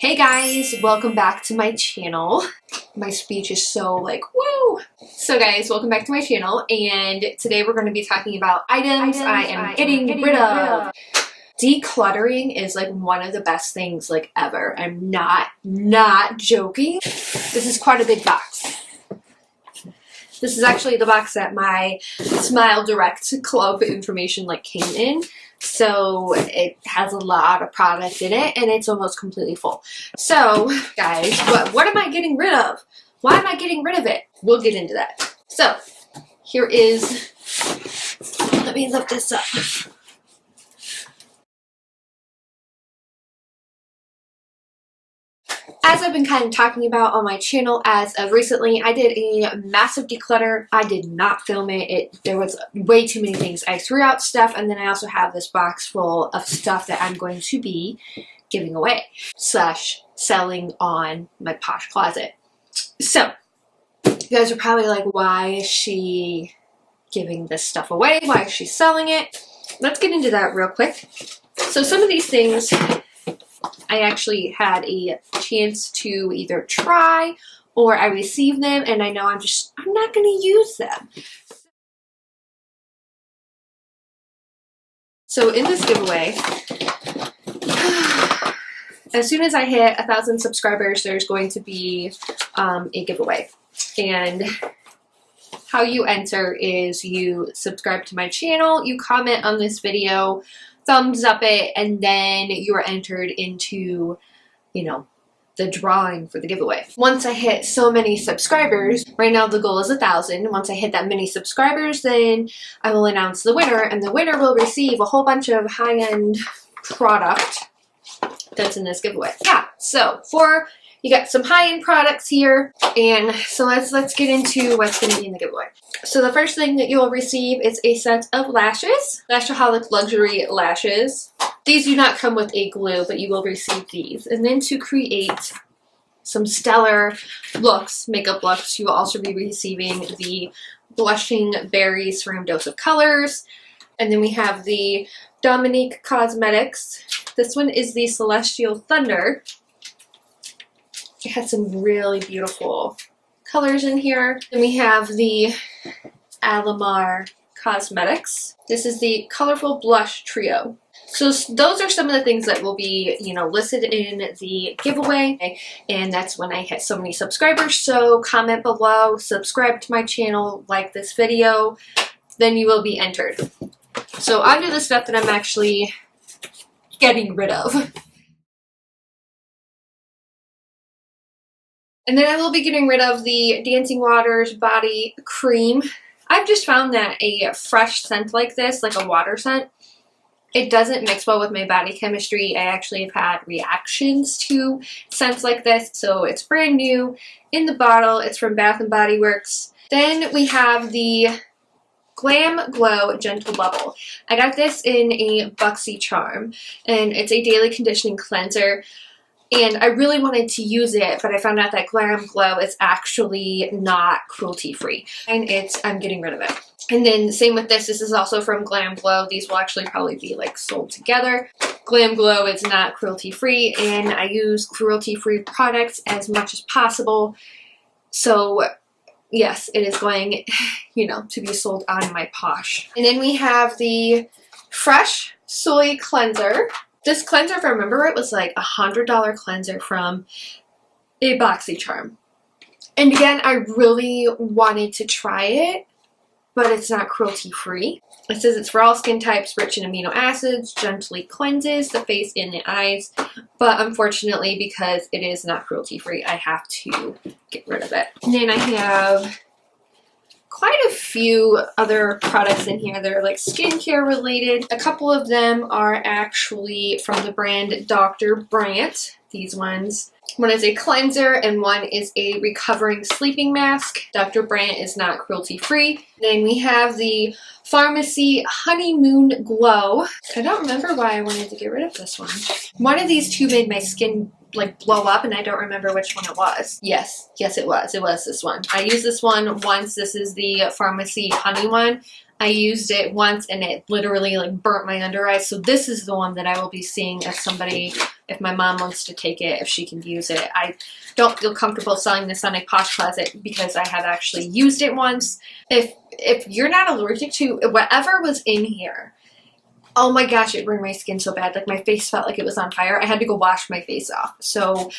Hey guys, welcome back to my channel. My speech is so like, woo! So guys, welcome back to my channel, and today we're going to be talking about items I am getting rid of. Decluttering is like one of the best things like ever. I'm not joking. This is quite a big box. This is actually the box that my Smile Direct Club information like came in. So it has a lot of product in it and it's almost completely full. So guys, what am I getting rid of? Why am I getting rid of it? We'll get into that. So here is, let me lift this up. As I've been kind of talking about on my channel as of recently, I did a massive declutter. I did not film it. There was way too many things. I threw out stuff, and then I also have this box full of stuff that I'm going to be giving away / selling on my Posh Closet. So, you guys are probably like, why is she giving this stuff away? Why is she selling it? Let's get into that real quick. So some of these things I actually had a chance to either try or I received them and I know I'm not going to use them. So in this giveaway, as soon as I hit 1,000 subscribers, there's going to be a giveaway. And how you enter is you subscribe to my channel, you comment on this video, thumbs up it, and then you're entered into, the drawing for the giveaway. Once I hit so many subscribers, right now the goal is 1,000. Once I hit that many subscribers, then I will announce the winner, and the winner will receive a whole bunch of high-end product that's in this giveaway. Yeah, so you got some high-end products here, and so let's get into what's going to be in the giveaway. So the first thing that you will receive is a set of lashes, Lashaholic Luxury Lashes. These do not come with a glue, but you will receive these. And then to create some stellar looks, makeup looks, you will also be receiving the Blushing Berries Serum Dose of Colors. And then we have the Dominique Cosmetics. This one is the Celestial Thunder. It has some really beautiful colors in here. Then we have the Alamar Cosmetics. This is the Colorful Blush Trio. So those are some of the things that will be, listed in the giveaway. And that's when I hit so many subscribers. So comment below, subscribe to my channel, like this video, then you will be entered. So onto the stuff that I'm actually getting rid of. And then I will be getting rid of the Dancing Waters Body Cream. I've just found that a fresh scent like this, like a water scent, it doesn't mix well with my body chemistry. I actually have had reactions to scents like this, so it's brand new in the bottle. It's from Bath & Body Works. Then we have the Glam Glow Gentle Bubble. I got this in a BoxyCharm, and it's a daily conditioning cleanser. And I really wanted to use it, but I found out that Glam Glow is actually not cruelty-free. And I'm getting rid of it. And then same with this. This is also from Glam Glow. These will actually probably be like sold together. Glam Glow is not cruelty-free, and I use cruelty-free products as much as possible. So yes, it is going, to be sold on my Posh. And then we have the Fresh Soy Cleanser. This cleanser, if I remember right, was like $100 cleanser from a BoxyCharm. And again, I really wanted to try it, but it's not cruelty-free. It says it's for all skin types, rich in amino acids, gently cleanses the face and the eyes. But unfortunately, because it is not cruelty-free, I have to get rid of it. And then I have quite a few other products in here that are like skincare related. A couple of them are actually from the brand Dr. Brandt. These ones. One is a cleanser and one is a recovering sleeping mask. Dr. Brandt is not cruelty free. Then we have the Pharmacy Honeymoon Glow. I don't remember why I wanted to get rid of this one. One of these two made my skin like blow up, and I don't remember which one it was. Yes, it was this one. I used this one once. This is the Pharmacy Honey one. I used it once and it literally like burnt my under eyes. So this is the one that I will be seeing if my mom wants to take it, if she can use it. I don't feel comfortable selling this on a Posh Closet because I have actually used it once. If you're not allergic to whatever was in here, oh my gosh, it burned my skin so bad. Like my face felt like it was on fire. I had to go wash my face off. So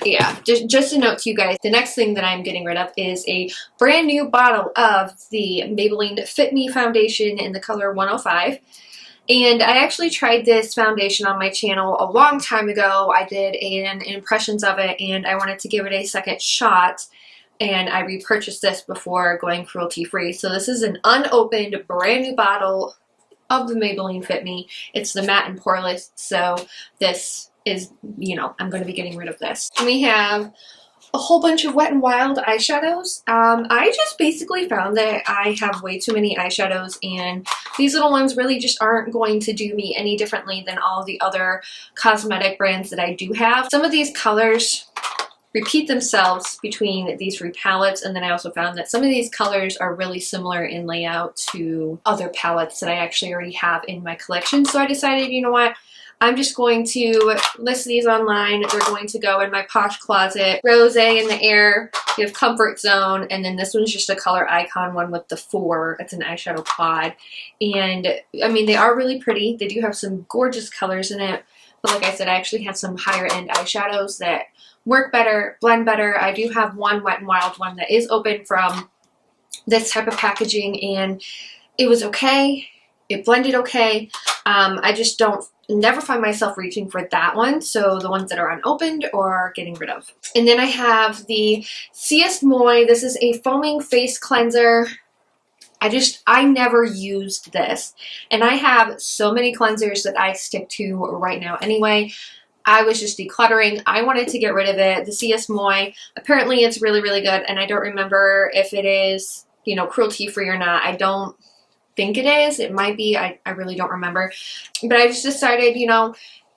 yeah, just a note to you guys. The next thing that I'm getting rid of is a brand new bottle of the Maybelline Fit Me foundation in the color 105. And I actually tried this foundation on my channel a long time ago. I did an impressions of it and I wanted to give it a second shot. And I repurchased this before going cruelty free. So this is an unopened brand new bottle of the Maybelline Fit Me. It's the matte and poreless, so this is, you know, I'm going to be getting rid of this. And we have a whole bunch of Wet n Wild eyeshadows. I just basically found that I have way too many eyeshadows, and these little ones really just aren't going to do me any differently than all the other cosmetic brands that I do have. Some of these colors repeat themselves between these three palettes, and then I also found that some of these colors are really similar in layout to other palettes that I actually already have in my collection. So I decided, you know what, I'm just going to list these online. They're going to go in my Posh Closet. Rose in the Air, we have Comfort Zone, and then this one's just a color icon one with the 4. It's an eyeshadow pod. And I mean, they are really pretty. They do have some gorgeous colors in it. But like I said, I actually have some higher end eyeshadows that work better, blend better. I do have one Wet n Wild one that is open from this type of packaging, and it was okay. It blended okay. I just never find myself reaching for that one. So the ones that are unopened or getting rid of. And then I have the CS Moy. This is a foaming face cleanser. I never used this, and I have so many cleansers that I stick to right now anyway. I was just decluttering. I wanted to get rid of it. The CS Moy, apparently it's really, really good, and I don't remember if it is, you know, cruelty free or not. I don't think it is. It might be. I really don't remember. But I just decided, you know,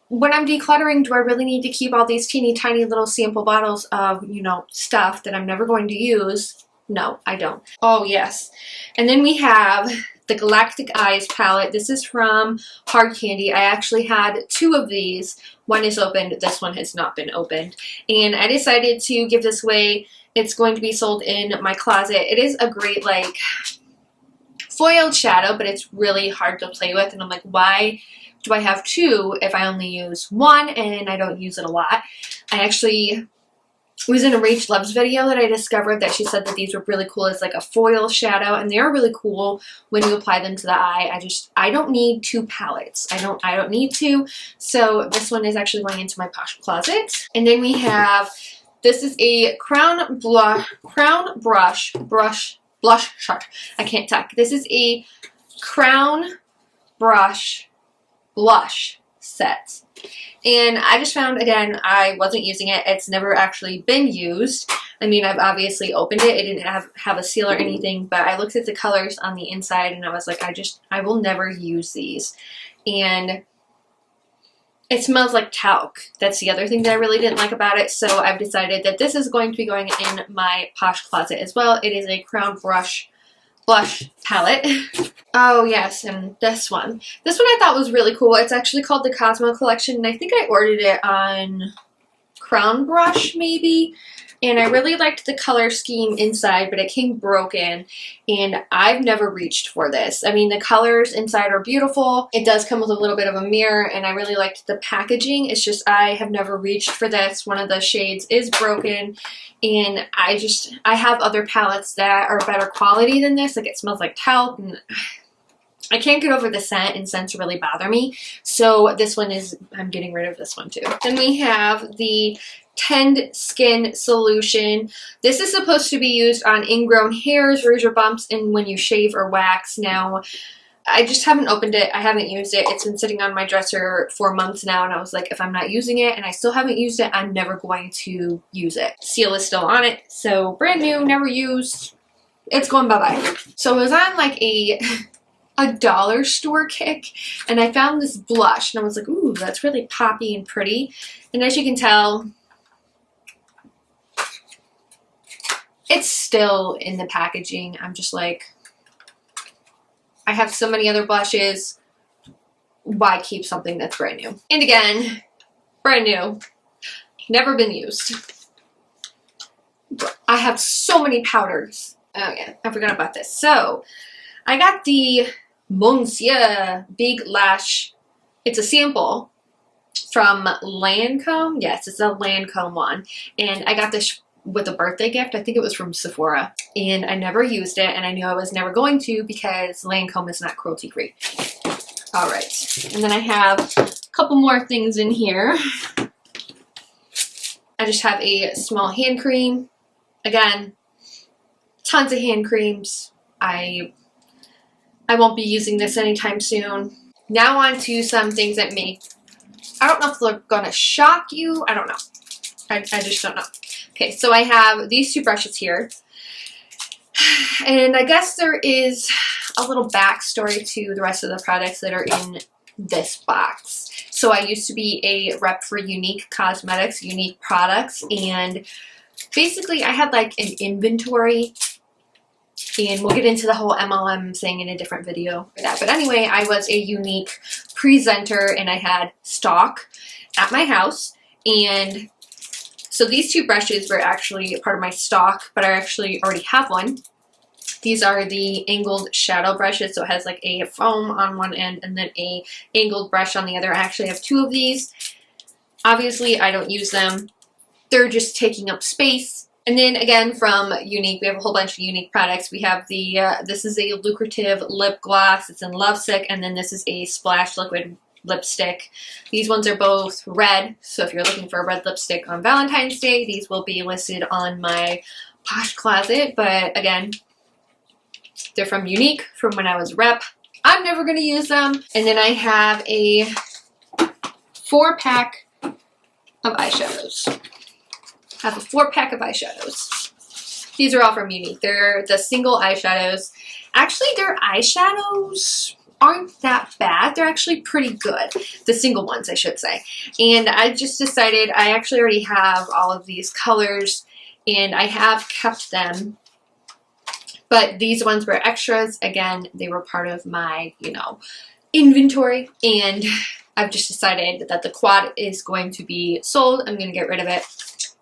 when I'm decluttering, do I really need to keep all these teeny tiny little sample bottles of, you know, stuff that I'm never going to use? No, I don't. Oh, yes. And then we have the Galactic Eyes palette. This is from Hard Candy. I actually had 2 of these. One is opened. This one has not been opened. And I decided to give this away. It's going to be sold in my closet. It is a great, like, foiled shadow, but it's really hard to play with. And I'm like, why do I have 2 if I only use 1 and I don't use it a lot? I actually was in a Rach Loves video that I discovered that she said that these were really cool as like a foil shadow, and they are really cool when you apply them to the eye. I don't need 2 palettes. I don't need to. So this one is actually going into my Posh Closet. And then we have, this is a blush shot. I can't talk. This is a Crown Brush blush set. And I just found, again, I wasn't using it. It's never actually been used. I mean, I've obviously opened it. It didn't have a seal or anything, but I looked at the colors on the inside and I was like, I will never use these. And it smells like talc. That's the other thing that I really didn't like about it. So I've decided that this is going to be going in my Posh Closet as well. It is a Crown Brush blush palette. Oh yes, and this one I thought was really cool. It's actually called the Cosmo Collection, and I think I ordered it on Crown Brush maybe, and I really liked the color scheme inside, but it came broken, and I've never reached for this. I mean, the colors inside are beautiful. It does come with a little bit of a mirror, and I really liked the packaging. It's just I have never reached for this. One of the shades is broken, and I have other palettes that are better quality than this. Like, it smells like talc, and I can't get over the scent, and scents really bother me. So this one I'm getting rid of this one too. Then we have the Tend Skin Solution. This is supposed to be used on ingrown hairs, rouge or bumps, and when you shave or wax. Now, I just haven't opened it. I haven't used it. It's been sitting on my dresser for months now, and I was like, if I'm not using it and I still haven't used it, I'm never going to use it. Seal is still on it, so brand new, never used. It's going bye-bye. So it was on like a dollar store kick, and I found this blush, and I was like, ooh, that's really poppy and pretty. And as you can tell, it's still in the packaging. I'm just like, I have so many other blushes. Why keep something that's brand new? And again, brand new, never been used. I have so many powders. Oh yeah, I forgot about this. So I got the Monsieur Big Lash. It's a sample from Lancome. Yes, it's a Lancome one. And I got this with a birthday gift. I think it was from Sephora. And I never used it, and I knew I was never going to because Lancome is not cruelty free. All right, and then I have a couple more things in here. I just have a small hand cream. Again, tons of hand creams. I won't be using this anytime soon. Now on to some things that I don't know if they're gonna shock you. I don't know. I just don't know. Okay, so I have these two brushes here. And I guess there is a little backstory to the rest of the products that are in this box. So I used to be a rep for Unique Cosmetics, Unique Products, and basically I had like an inventory, and we'll get into the whole MLM thing in a different video for that. But anyway, I was a Unique presenter and I had stock at my house, and so these two brushes were actually part of my stock, but I actually already have one. These are the angled shadow brushes, so it has like a foam on one end and then a angled brush on the other. I actually have two of these. Obviously, I don't use them. They're just taking up space. And then again from Unique, we have a whole bunch of Unique products. We have the, this is a lucrative lip gloss. It's in Lovesick, and then this is a Splash Liquid lipstick. These ones are both red, so if you're looking for a red lipstick on Valentine's Day, these will be listed on my Posh Closet. But again, they're from Unique, from when I was rep. I'm never going to use them. And then I have a 4-pack of eyeshadows. I have a 4-pack of eyeshadows. These are all from Unique. They're the single eyeshadows. Actually, their eyeshadows aren't that bad. They're actually pretty good. The single ones, I should say. And I just decided I actually already have all of these colors, and I have kept them. But these ones were extras. Again, they were part of my, inventory. And I've just decided that the quad is going to be sold. I'm going to get rid of it.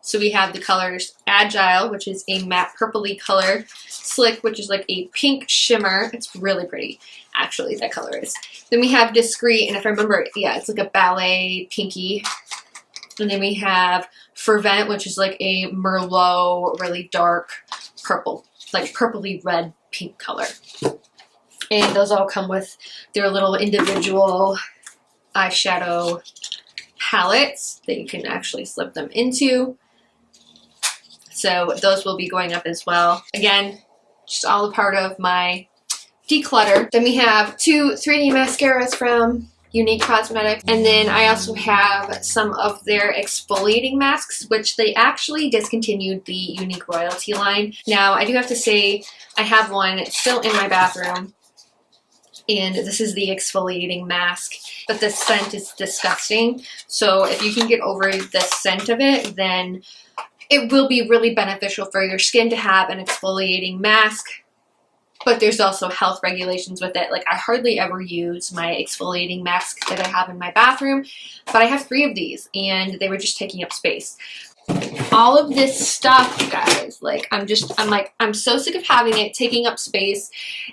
So we have the colors Agile, which is a matte purpley color. Slick, which is like a pink shimmer. It's really pretty, actually, that color is. Then we have Discreet, and if I remember, yeah, it's like a ballet pinky. And then we have Fervent, which is like a Merlot, really dark purple, like purpley red pink color. And those all come with their little individual eyeshadow palettes that you can actually slip them into. So those will be going up as well. Again, just all a part of my declutter. Then we have two 3D mascaras from Unique Cosmetics. And then I also have some of their exfoliating masks, which they actually discontinued the Unique Royalty line. Now, I do have to say, I have one still in my bathroom. And this is the exfoliating mask, but the scent is disgusting. So if you can get over the scent of it, then it will be really beneficial for your skin to have an exfoliating mask. But there's also health regulations with it. Like, I hardly ever use my exfoliating mask that I have in my bathroom, but I have 3 of these, and they were just taking up space. All of this stuff, guys, like, I'm so sick of having it taking up space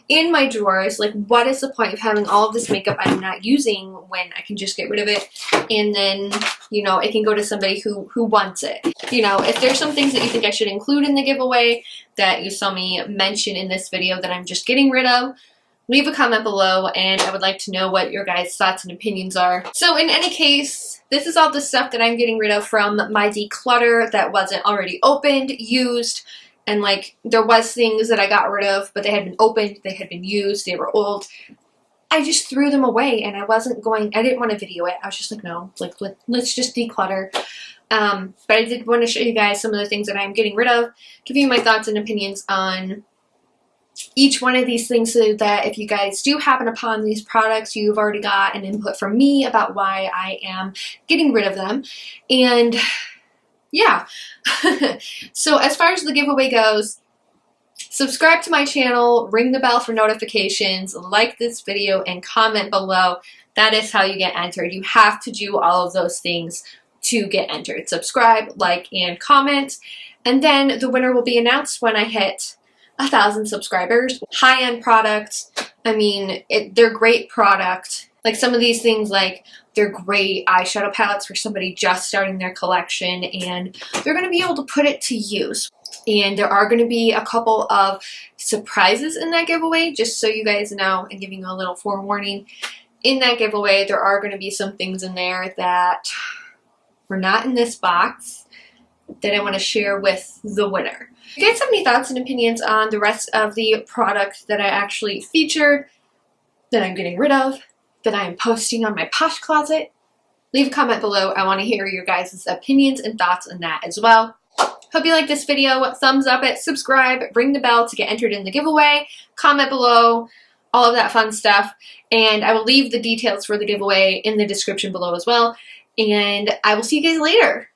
in my drawers. Like, what is the point of having all of this makeup I'm not using when I can just get rid of it, and then, it can go to somebody who wants it. If there's some things that you think I should include in the giveaway that you saw me mention in this video that I'm just getting rid of, leave a comment below, and I would like to know what your guys' thoughts and opinions are. So in any case, this is all the stuff that I'm getting rid of from my declutter that wasn't already opened, used, and like there was things that I got rid of, but they had been opened, they had been used, they were old. I just threw them away, and I didn't want to video it. I was just like, no, like let's just declutter. But I did want to show you guys some of the things that I'm getting rid of, give you my thoughts and opinions on each one of these things, so that if you guys do happen upon these products, you've already got an input from me about why I am getting rid of them. And yeah, so as far as the giveaway goes, Subscribe to my channel, ring the bell for notifications, like this video, and comment below. That is how you get entered. You have to do all of those things to get entered. Subscribe, like, and comment. And then the winner will be announced when I hit 1,000 subscribers. High-end products. I mean, they're great product. Like some of these things, like they're great eyeshadow palettes for somebody just starting their collection, and they're going to be able to put it to use. And there are going to be a couple of surprises in that giveaway, just so you guys know, and giving you a little forewarning. In that giveaway, there are going to be some things in there that were not in this box that I want to share with the winner. If you guys have any thoughts and opinions on the rest of the product that I actually featured, that I'm getting rid of, that I am posting on my Posh Closet, leave a comment below. I want to hear your guys' opinions and thoughts on that as well. Hope you like this video. Thumbs up it, subscribe, ring the bell to get entered in the giveaway, comment below, all of that fun stuff. And I will leave the details for the giveaway in the description below as well. And I will see you guys later.